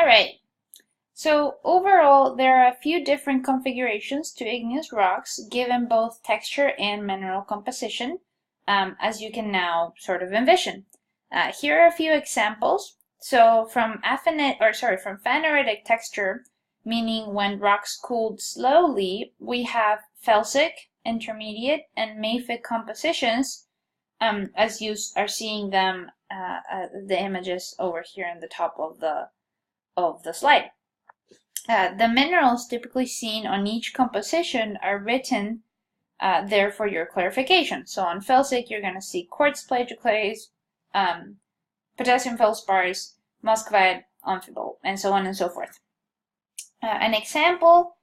All right. So overall, there are a few different configurations to igneous rocks, given both texture and mineral composition, as you can now sort of envision. Here are a few examples. So from phaneritic texture, meaning when rocks cooled slowly, we have felsic, intermediate, and mafic compositions, as you are seeing them, the images over here in the top of the slide. The minerals typically seen on each composition are written there for your clarification. So on felsic, you're going to see quartz plagioclase, potassium feldspars, muscovite, amphibole, and so on and so forth. An example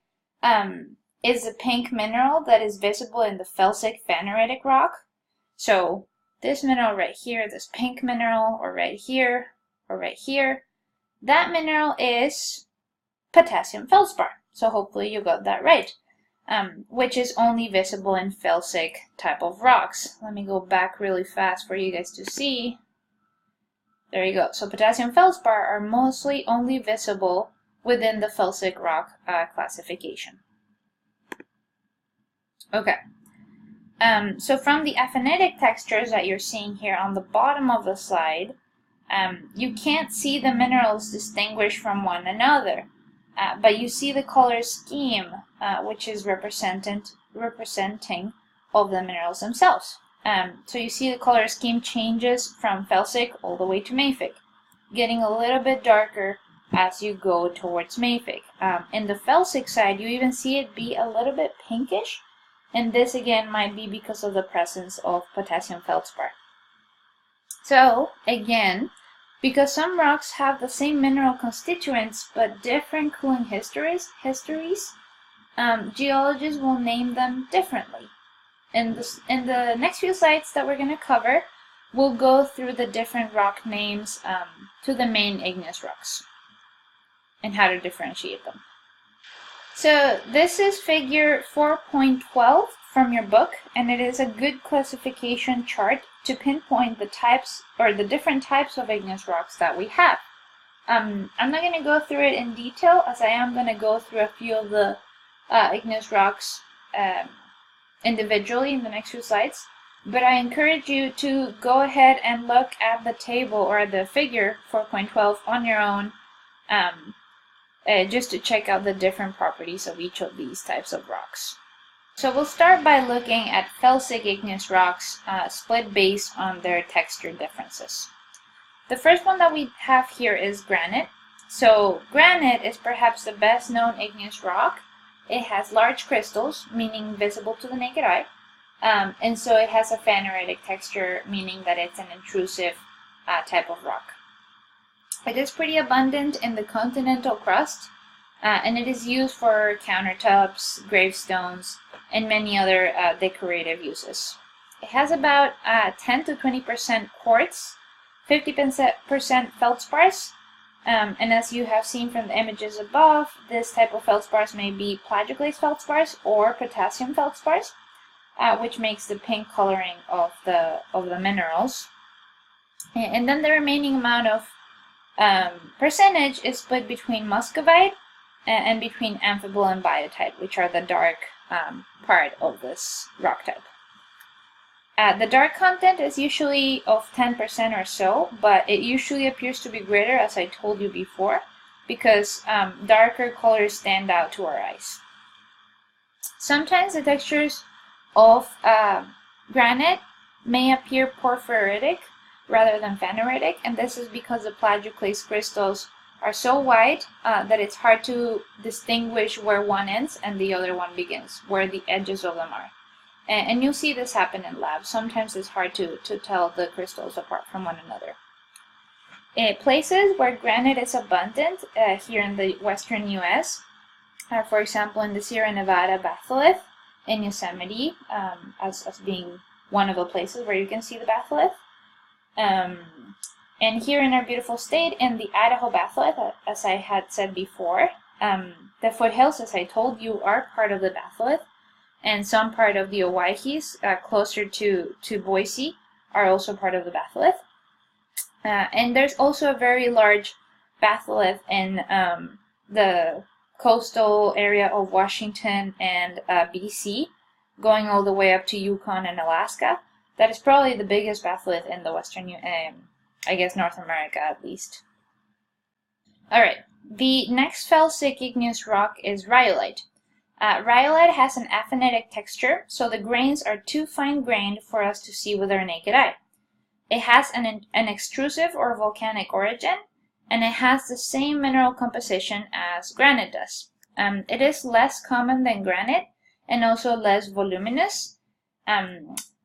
is a pink mineral that is visible in the felsic phaneritic rock. So this mineral right here, this pink mineral, or right here, that mineral is potassium feldspar. So hopefully you got that right, which is only visible in felsic type of rocks. Let me go back really fast for you guys to see. There you go. So potassium feldspar are mostly only visible within the felsic rock classification. Okay. So from the aphanitic textures that you're seeing here on the bottom of the slide, you can't see the minerals distinguished from one another, but you see the color scheme, which is representing of the minerals themselves. So you see the color scheme changes from felsic all the way to mafic, getting a little bit darker as you go towards mafic. In the felsic side, you even see it be a little bit pinkish, and this again might be because of the presence of potassium feldspar. So again, because some rocks have the same mineral constituents but different cooling histories, geologists will name them differently. In the next few slides that we're going to cover, we'll go through the different rock names to the main igneous rocks and how to differentiate them. So this is figure 4.12 from your book, and it is a good classification chart to pinpoint the types or the different types of igneous rocks that we have. I'm not going to go through it in detail, as I am going to go through a few of the igneous rocks individually in the next few slides, but I encourage you to go ahead and look at the table or the figure 4.12 on your own, just to check out the different properties of each of these types of rocks. So we'll start by looking at felsic igneous rocks split based on their texture differences. The first one that we have here is granite. So granite is perhaps the best known igneous rock. It has large crystals, meaning visible to the naked eye, and so it has a phaneritic texture, meaning that it's an intrusive type of rock. It is pretty abundant in the continental crust, and it is used for countertops, gravestones, and many other decorative uses. It has about 10 to 20% quartz, 50% feldspars, and as you have seen from the images above, this type of feldspars may be plagioclase feldspars or potassium feldspars, which makes the pink coloring of the minerals. And then the remaining amount of percentage is split between muscovite and between amphibole and biotite, which are the dark part of this rock type. The dark content is usually of 10% or so, but it usually appears to be greater, as I told you before, because darker colors stand out to our eyes. Sometimes the textures of granite may appear porphyritic rather than phaneritic, and this is because the plagioclase crystals are so wide that it's hard to distinguish where one ends and the other one begins, where the edges of them are. And you'll see this happen in labs. Sometimes it's hard to tell the crystals apart from one another. Places where granite is abundant, here in the western US, for example in the Sierra Nevada batholith, in Yosemite, as being one of the places where you can see the batholith. And here in our beautiful state, in the Idaho batholith, as I had said before, the foothills, as I told you, are part of the batholith, and some part of the Owyhees, closer to Boise, are also part of the batholith. And there's also a very large batholith in the coastal area of Washington and BC, going all the way up to Yukon and Alaska. That is probably the biggest batholith in the Western, I guess North America at least. Alright, the next felsic igneous rock is rhyolite. Rhyolite has an aphanitic texture, so the grains are too fine-grained for us to see with our naked eye. It has an extrusive or volcanic origin, and it has the same mineral composition as granite does. It is less common than granite and also less voluminous.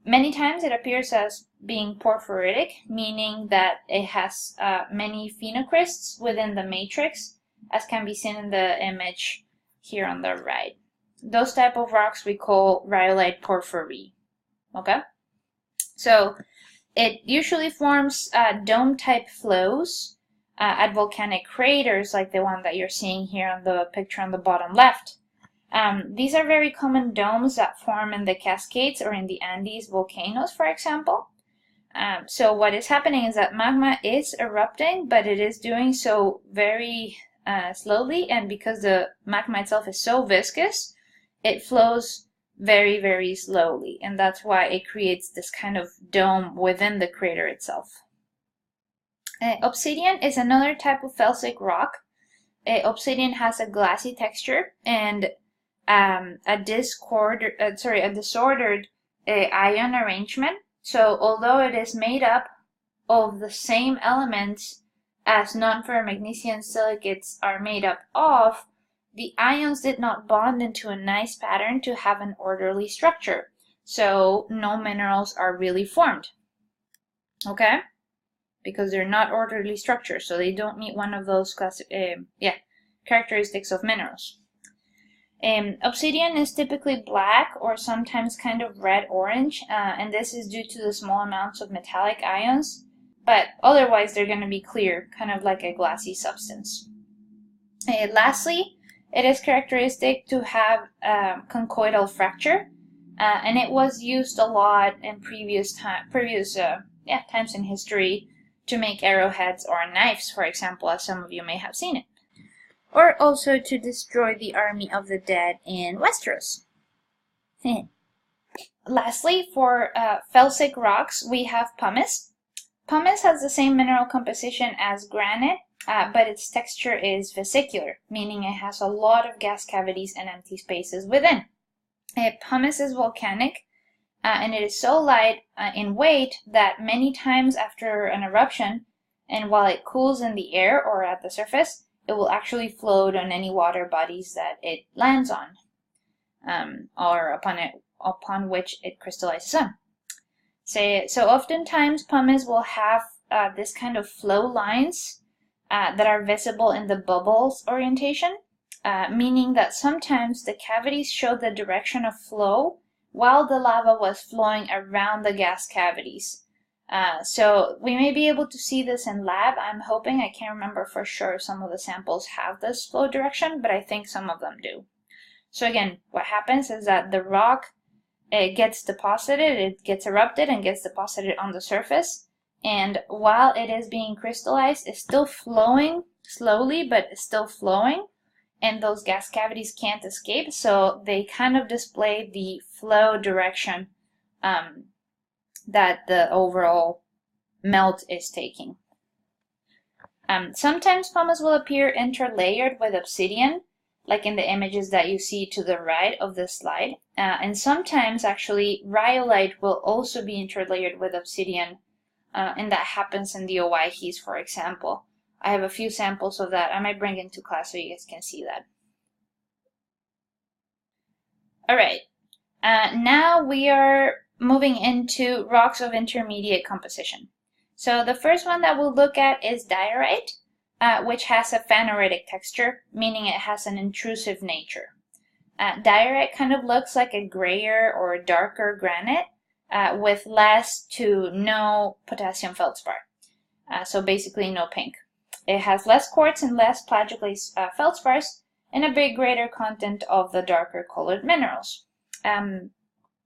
Many times it appears as being porphyritic, meaning that it has many phenocrysts within the matrix, as can be seen in the image here on the right. Those type of rocks we call rhyolite porphyry. Okay? So it usually forms dome-type flows at volcanic craters like the one that you're seeing here on the picture on the bottom left. These are very common domes that form in the Cascades or in the Andes volcanoes, for example. So what is happening is that magma is erupting, but it is doing so very slowly, and because the magma itself is so viscous, it flows very, very slowly, and that's why it creates this kind of dome within the crater itself. Obsidian is another type of felsic rock. Obsidian has a glassy texture and a disordered ion arrangement. So although it is made up of the same elements as non-ferromagnesian silicates are made up of, the ions did not bond into a nice pattern to have an orderly structure. So no minerals are really formed. Okay? Because they're not orderly structures, so they don't meet one of those characteristics of minerals. Obsidian is typically black or sometimes kind of red-orange, and this is due to the small amounts of metallic ions, but otherwise they're going to be clear, kind of like a glassy substance. Lastly, it is characteristic to have conchoidal fracture, and it was used a lot in previous times in history to make arrowheads or knives, for example, as some of you may have seen it. Or also to destroy the army of the dead in Westeros. Lastly, for felsic rocks, we have pumice. Pumice has the same mineral composition as granite, but its texture is vesicular, meaning it has a lot of gas cavities and empty spaces within. Pumice is volcanic, and it is so light in weight that many times after an eruption, and while it cools in the air or at the surface, it will actually float on any water bodies that it lands on, or upon which it crystallizes on. So oftentimes pumice will have this kind of flow lines that are visible in the bubbles orientation, meaning that sometimes the cavities show the direction of flow while the lava was flowing around the gas cavities. So we may be able to see this in lab. I'm hoping. I can't remember for sure if some of the samples have this flow direction, but I think some of them do. So again, what happens is that the rock gets deposited, it gets erupted and gets deposited on the surface, and while it is being crystallized, it's still flowing slowly, but it's still flowing, and those gas cavities can't escape, so they kind of display the flow direction that the overall melt is taking. Sometimes pumice will appear interlayered with obsidian, like in the images that you see to the right of this slide. And sometimes, actually, rhyolite will also be interlayered with obsidian, and that happens in the Owyhees, for example. I have a few samples of that. I might bring into class so you guys can see that. Alright, now we are moving into rocks of intermediate composition. So the first one that we'll look at is diorite, which has a phaneritic texture, meaning it has an intrusive nature. Diorite kind of looks like a grayer or darker granite with less to no potassium feldspar. So basically no pink. It has less quartz and less plagioclase feldspars and a bit greater content of the darker colored minerals.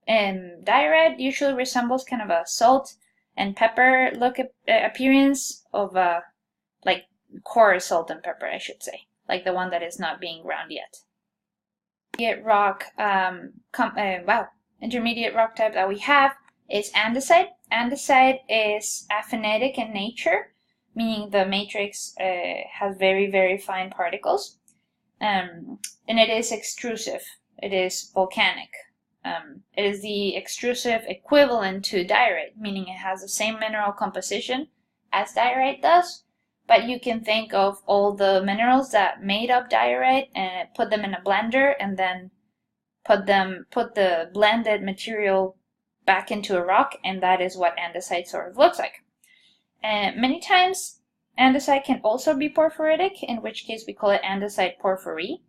Diorite usually resembles kind of a salt and pepper look appearance of like coarse salt and pepper, I should say, like the one that is not being ground yet. Intermediate rock type that we have is andesite. Andesite is aphanetic in nature, meaning the matrix has very, very fine particles, and it is extrusive. It is volcanic. It is the extrusive equivalent to diorite, meaning it has the same mineral composition as diorite does, but you can think of all the minerals that made up diorite and put them in a blender and then put the blended material back into a rock, and that is what andesite sort of looks like. And many times andesite can also be porphyritic, in which case we call it andesite porphyry.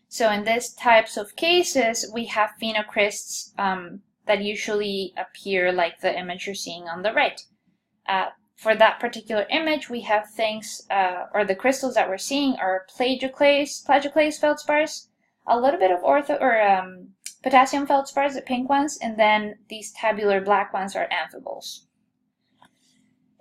So in these types of cases, we have phenocrysts that usually appear like the image you're seeing on the right. For that particular image, we have things, or the crystals that we're seeing are plagioclase feldspars, a little bit of potassium feldspars, the pink ones, and then these tabular black ones are amphiboles.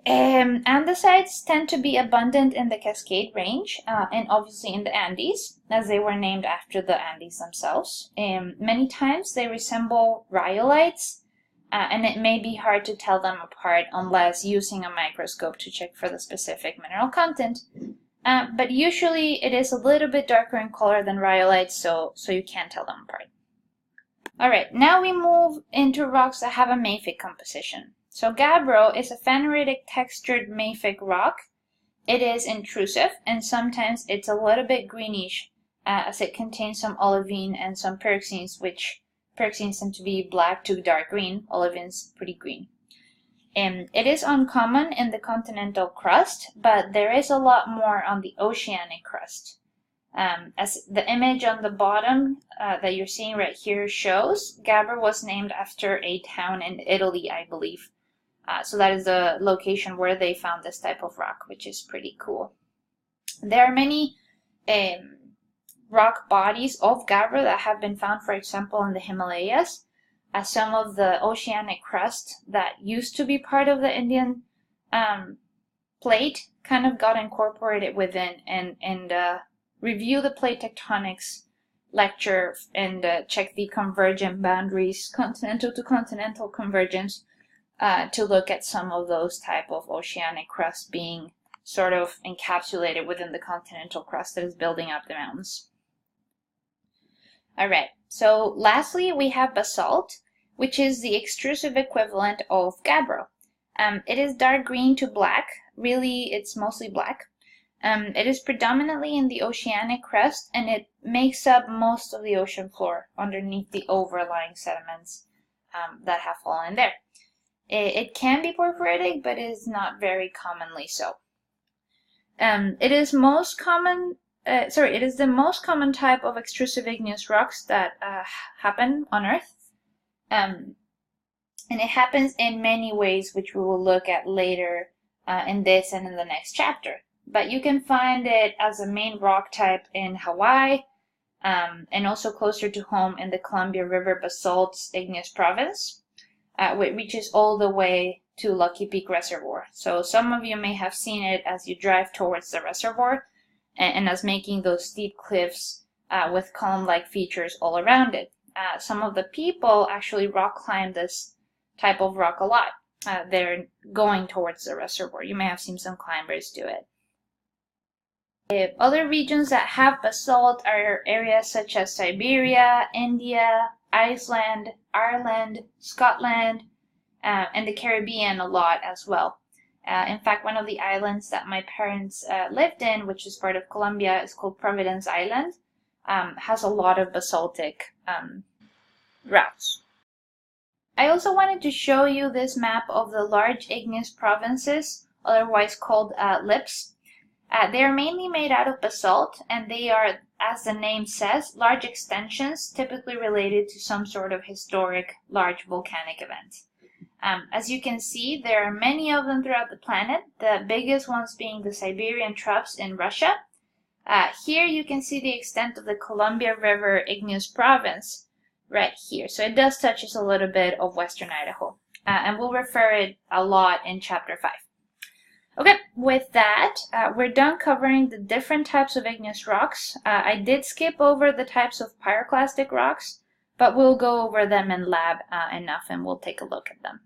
Andesites tend to be abundant in the Cascade Range and obviously in the Andes, as they were named after the Andes themselves. Many times they resemble rhyolites, and it may be hard to tell them apart unless using a microscope to check for the specific mineral content. But usually it is a little bit darker in color than rhyolites, so you can't tell them apart. Alright, now we move into rocks that have a mafic composition. So gabbro is a phaneritic textured mafic rock. It is intrusive, and sometimes it's a little bit greenish as it contains some olivine and some pyroxenes, which pyroxenes tend to be black to dark green, olivine's pretty green. It is uncommon in the continental crust, but there is a lot more on the oceanic crust. As the image on the bottom that you're seeing right here shows, gabbro was named after a town in Italy, I believe. So that is the location where they found this type of rock, which is pretty cool. There are many rock bodies of gabbro that have been found, for example, in the Himalayas. Some of the oceanic crust that used to be part of the Indian plate kind of got incorporated within, and review the plate tectonics lecture and check the convergent boundaries, continental to continental convergence, to look at some of those type of oceanic crust being sort of encapsulated within the continental crust that is building up the mountains. Alright, so lastly we have basalt, which is the extrusive equivalent of gabbro. It is dark green to black, really it's mostly black. It is predominantly in the oceanic crust, and it makes up most of the ocean floor underneath the overlying sediments that have fallen there. It can be porphyritic, but it is not very commonly so. It is the most common type of extrusive igneous rocks that happen on Earth. And it happens in many ways, which we will look at later in this and in the next chapter. But you can find it as a main rock type in Hawaii, and also closer to home in the Columbia River basalt's Igneous province, which reaches all the way to Lucky Peak Reservoir. So some of you may have seen it as you drive towards the reservoir, and as making those steep cliffs with column-like features all around it. Some of the people actually rock climb this type of rock a lot. They're going towards the reservoir. You may have seen some climbers do it. Other regions that have basalt are areas such as Siberia, India, Iceland, Ireland, Scotland, and the Caribbean a lot as well. In fact, one of the islands that my parents lived in, which is part of Colombia, is called Providence Island, has a lot of basaltic routes. I also wanted to show you this map of the large igneous provinces, otherwise called lips. They are mainly made out of basalt, and they are, as the name says, large extensions typically related to some sort of historic large volcanic event. As you can see, there are many of them throughout the planet, the biggest ones being the Siberian troughs in Russia. Here you can see the extent of the Columbia River Igneous Province right here. So it does touch a little bit of western Idaho, and we'll refer it a lot in Chapter 5. Okay, with that, we're done covering the different types of igneous rocks. I did skip over the types of pyroclastic rocks, but we'll go over them in lab enough and we'll take a look at them.